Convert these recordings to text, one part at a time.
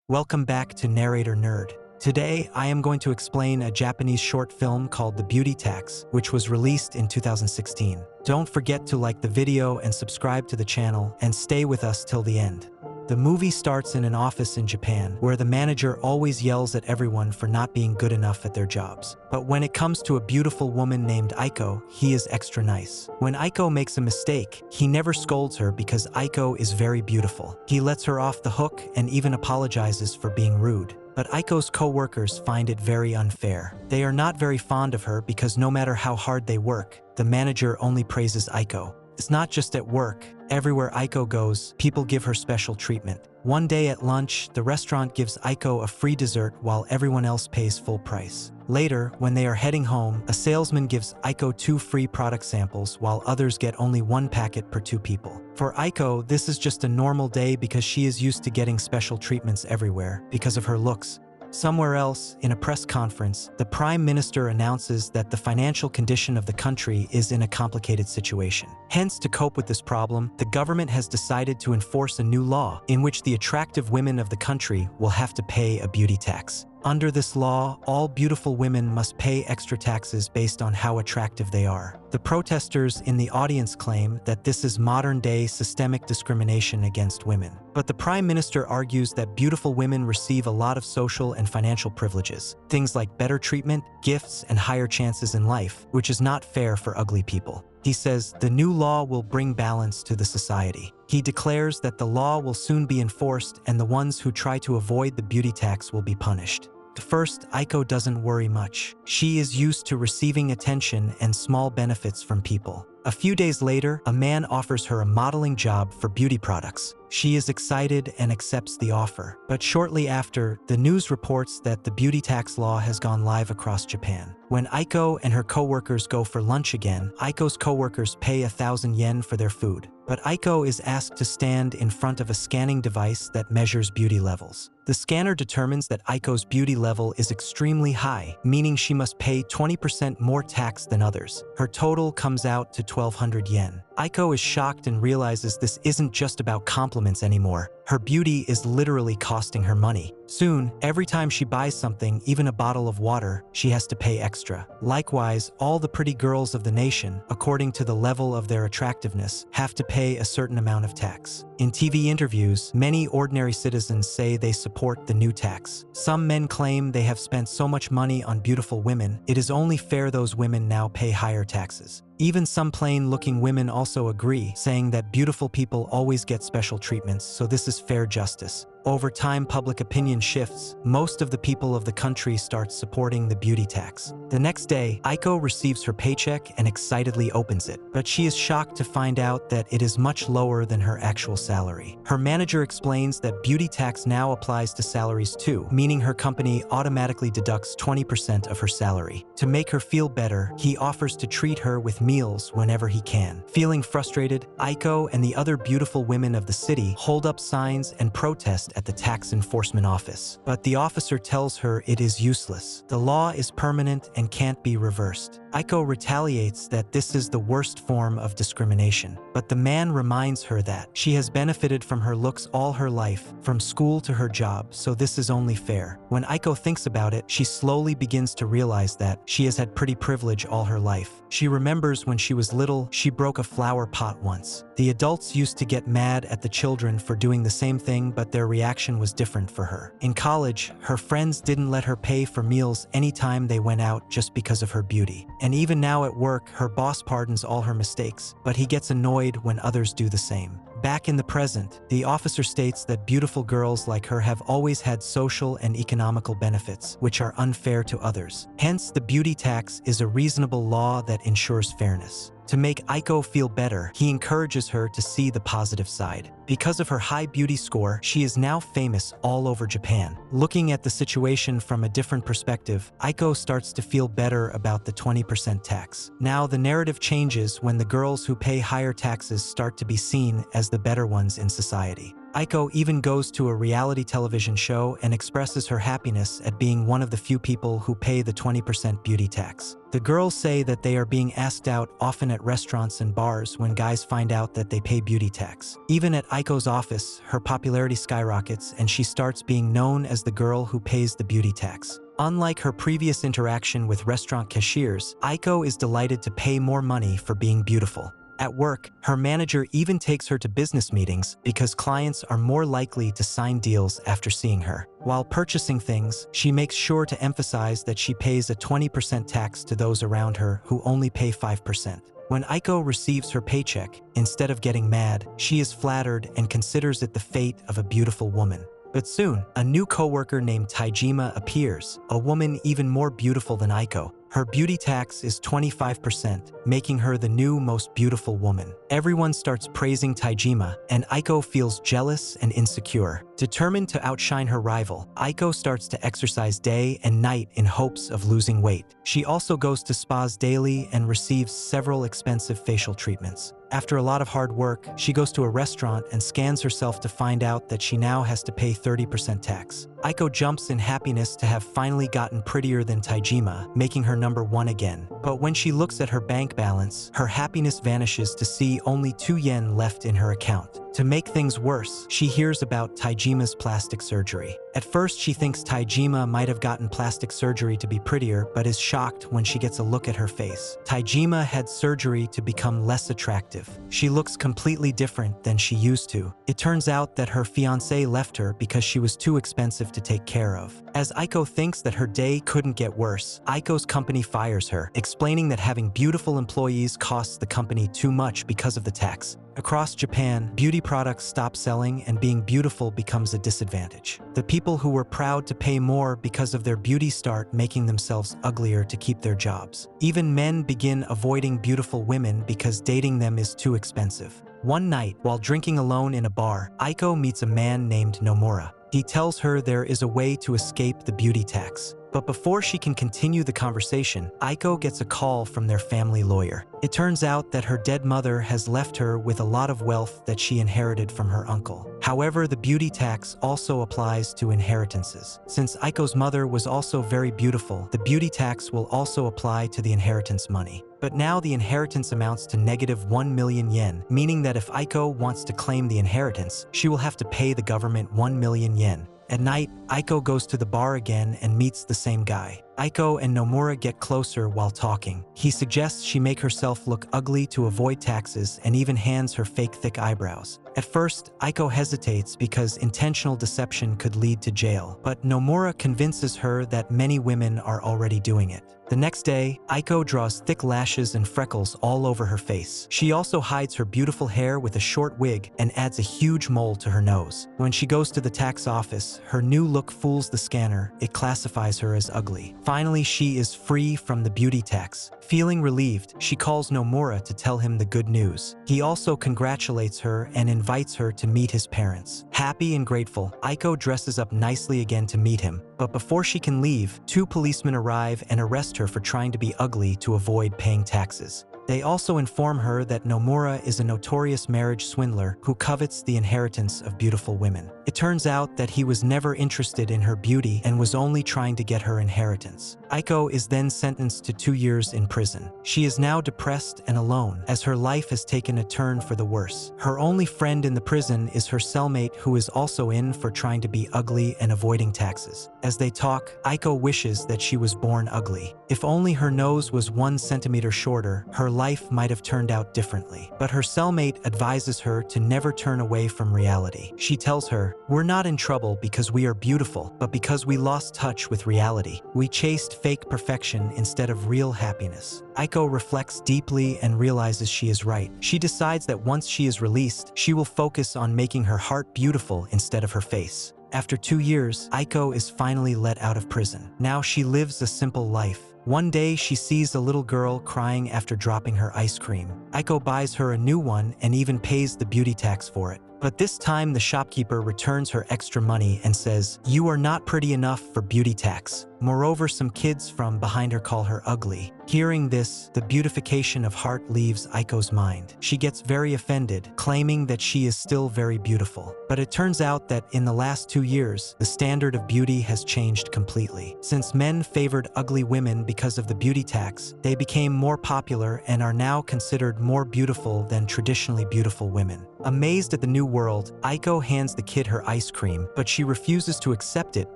Welcome back to Narrator Nerd. Today, I am going to explain a Japanese short film called The Beauty Tax, which was released in 2016. Don't forget to like the video and subscribe to the channel, and stay with us till the end. The movie starts in an office in Japan, where the manager always yells at everyone for not being good enough at their jobs. But when it comes to a beautiful woman named Aiko, he is extra nice. When Aiko makes a mistake, he never scolds her because Aiko is very beautiful. He lets her off the hook and even apologizes for being rude. But Aiko's co-workers find it very unfair. They are not very fond of her because no matter how hard they work, the manager only praises Aiko. It's not just at work. Everywhere Aiko goes, people give her special treatment. One day at lunch, the restaurant gives Aiko a free dessert while everyone else pays full price. Later, when they are heading home, a salesman gives Aiko 2 free product samples while others get only 1 packet per 2 people. For Aiko, this is just a normal day because she is used to getting special treatments everywhere because of her looks. Somewhere else, in a press conference, the Prime Minister announces that the financial condition of the country is in a complicated situation. Hence, to cope with this problem, the government has decided to enforce a new law in which the attractive women of the country will have to pay a beauty tax. Under this law, all beautiful women must pay extra taxes based on how attractive they are. The protesters in the audience claim that this is modern-day systemic discrimination against women. But the Prime Minister argues that beautiful women receive a lot of social and financial privileges, things like better treatment, gifts, and higher chances in life, which is not fair for ugly people. He says the new law will bring balance to the society. He declares that the law will soon be enforced and the ones who try to avoid the beauty tax will be punished. At first, Aiko doesn't worry much. She is used to receiving attention and small benefits from people. A few days later, a man offers her a modeling job for beauty products. She is excited and accepts the offer. But shortly after, the news reports that the beauty tax law has gone live across Japan. When Aiko and her co-workers go for lunch again, Aiko's co-workers pay 1,000 yen for their food. But Aiko is asked to stand in front of a scanning device that measures beauty levels. The scanner determines that Aiko's beauty level is extremely high, meaning she must pay 20% more tax than others. Her total comes out to 1,200 yen. Aiko is shocked and realizes this isn't just about compliments anymore. Her beauty is literally costing her money. Soon, every time she buys something, even a bottle of water, she has to pay extra. Likewise, all the pretty girls of the nation, according to the level of their attractiveness, have to pay a certain amount of tax. In TV interviews, many ordinary citizens say they support the new tax. Some men claim they have spent so much money on beautiful women, it is only fair those women now pay higher taxes. Even some plain-looking women also agree, saying that beautiful people always get special treatments, so this is fair justice. Over time, public opinion shifts. Most of the people of the country start supporting the beauty tax. The next day, Aiko receives her paycheck and excitedly opens it, but she is shocked to find out that it is much lower than her actual salary. Her manager explains that beauty tax now applies to salaries too, meaning her company automatically deducts 20% of her salary. To make her feel better, he offers to treat her with meals whenever he can. Feeling frustrated, Aiko and the other beautiful women of the city hold up signs and protest at the tax enforcement office. But the officer tells her it is useless. The law is permanent and can't be reversed. Aiko retaliates that this is the worst form of discrimination. But the man reminds her that she has benefited from her looks all her life, from school to her job, so this is only fair. When Aiko thinks about it, she slowly begins to realize that she has had pretty privilege all her life. She remembers when she was little, she broke a flower pot once. The adults used to get mad at the children for doing the same thing, but their reaction was different for her. In college, her friends didn't let her pay for meals anytime they went out just because of her beauty. And even now at work, her boss pardons all her mistakes, but he gets annoyed when others do the same. Back in the present, the officer states that beautiful girls like her have always had social and economical benefits, which are unfair to others. Hence, the beauty tax is a reasonable law that ensures fairness. To make Aiko feel better, he encourages her to see the positive side. Because of her high beauty score, she is now famous all over Japan. Looking at the situation from a different perspective, Aiko starts to feel better about the 20% tax. Now the narrative changes when the girls who pay higher taxes start to be seen as the better ones in society. Aiko even goes to a reality television show and expresses her happiness at being one of the few people who pay the 20% beauty tax. The girls say that they are being asked out often at restaurants and bars when guys find out that they pay beauty tax. Even at Aiko's office, her popularity skyrockets and she starts being known as the girl who pays the beauty tax. Unlike her previous interaction with restaurant cashiers, Aiko is delighted to pay more money for being beautiful. At work, her manager even takes her to business meetings because clients are more likely to sign deals after seeing her. While purchasing things, she makes sure to emphasize that she pays a 20% tax to those around her who only pay 5%. When Aiko receives her paycheck, instead of getting mad, she is flattered and considers it the fate of a beautiful woman. But soon, a new coworker named Taijima appears, a woman even more beautiful than Aiko. Her beauty tax is 25%, making her the new most beautiful woman. Everyone starts praising Taijima, and Aiko feels jealous and insecure. Determined to outshine her rival, Aiko starts to exercise day and night in hopes of losing weight. She also goes to spas daily and receives several expensive facial treatments. After a lot of hard work, she goes to a restaurant and scans herself to find out that she now has to pay 30% tax. Aiko jumps in happiness to have finally gotten prettier than Taijima, making her number one again. But when she looks at her bank balance, her happiness vanishes to see only 2 yen left in her account. To make things worse, she hears about Taijima's plastic surgery. At first, she thinks Taijima might have gotten plastic surgery to be prettier, but is shocked when she gets a look at her face. Taijima had surgery to become less attractive. She looks completely different than she used to. It turns out that her fiancé left her because she was too expensive to take care of. As Aiko thinks that her day couldn't get worse, Aiko's company fires her, explaining that having beautiful employees costs the company too much because of the tax. Across Japan, beauty products stop selling and being beautiful becomes a disadvantage. The people who were proud to pay more because of their beauty start making themselves uglier to keep their jobs. Even men begin avoiding beautiful women because dating them is too expensive. One night, while drinking alone in a bar, Aiko meets a man named Nomura. He tells her there is a way to escape the beauty tax. But before she can continue the conversation, Aiko gets a call from their family lawyer. It turns out that her dead mother has left her with a lot of wealth that she inherited from her uncle. However, the beauty tax also applies to inheritances. Since Aiko's mother was also very beautiful, the beauty tax will also apply to the inheritance money. But now the inheritance amounts to -1 million yen, meaning that if Aiko wants to claim the inheritance, she will have to pay the government 1 million yen. At night, Aiko goes to the bar again and meets the same guy. Aiko and Nomura get closer while talking. He suggests she make herself look ugly to avoid taxes and even hands her fake thick eyebrows. At first, Aiko hesitates because intentional deception could lead to jail, but Nomura convinces her that many women are already doing it. The next day, Aiko draws thick lashes and freckles all over her face. She also hides her beautiful hair with a short wig and adds a huge mole to her nose. When she goes to the tax office, her new look fools the scanner. It classifies her as ugly. Finally, she is free from the beauty tax. Feeling relieved, she calls Nomura to tell him the good news. He also congratulates her and invites her to meet his parents. Happy and grateful, Aiko dresses up nicely again to meet him. But before she can leave, 2 policemen arrive and arrest her for trying to be ugly to avoid paying taxes. They also inform her that Nomura is a notorious marriage swindler who covets the inheritance of beautiful women. It turns out that he was never interested in her beauty and was only trying to get her inheritance. Aiko is then sentenced to 2 years in prison. She is now depressed and alone, as her life has taken a turn for the worse. Her only friend in the prison is her cellmate, who is also in for trying to be ugly and avoiding taxes. As they talk, Aiko wishes that she was born ugly. If only her nose was 1 centimeter shorter, her life might have turned out differently. But her cellmate advises her to never turn away from reality. She tells her, "We're not in trouble because we are beautiful, but because we lost touch with reality. We chased fake perfection instead of real happiness." Aiko reflects deeply and realizes she is right. She decides that once she is released, she will focus on making her heart beautiful instead of her face. After 2 years, Aiko is finally let out of prison. Now she lives a simple life. One day, she sees a little girl crying after dropping her ice cream. Aiko buys her a new one and even pays the beauty tax for it. But this time, the shopkeeper returns her extra money and says, "You are not pretty enough for beauty tax." Moreover, some kids from behind her call her ugly. Hearing this, the beautification of heart leaves Aiko's mind. She gets very offended, claiming that she is still very beautiful. But it turns out that in the last 2 years, the standard of beauty has changed completely. Since men favored ugly women because of the beauty tax, they became more popular and are now considered more beautiful than traditionally beautiful women. Amazed at the new world, Aiko hands the kid her ice cream, but she refuses to accept it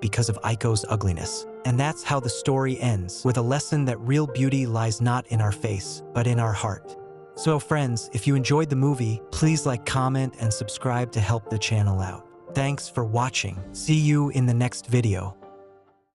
because of Aiko's ugliness. And that's how the story ends, with a lesson that real beauty lies not in our face, but in our heart. So friends, if you enjoyed the movie, please like, comment, and subscribe to help the channel out. Thanks for watching. See you in the next video.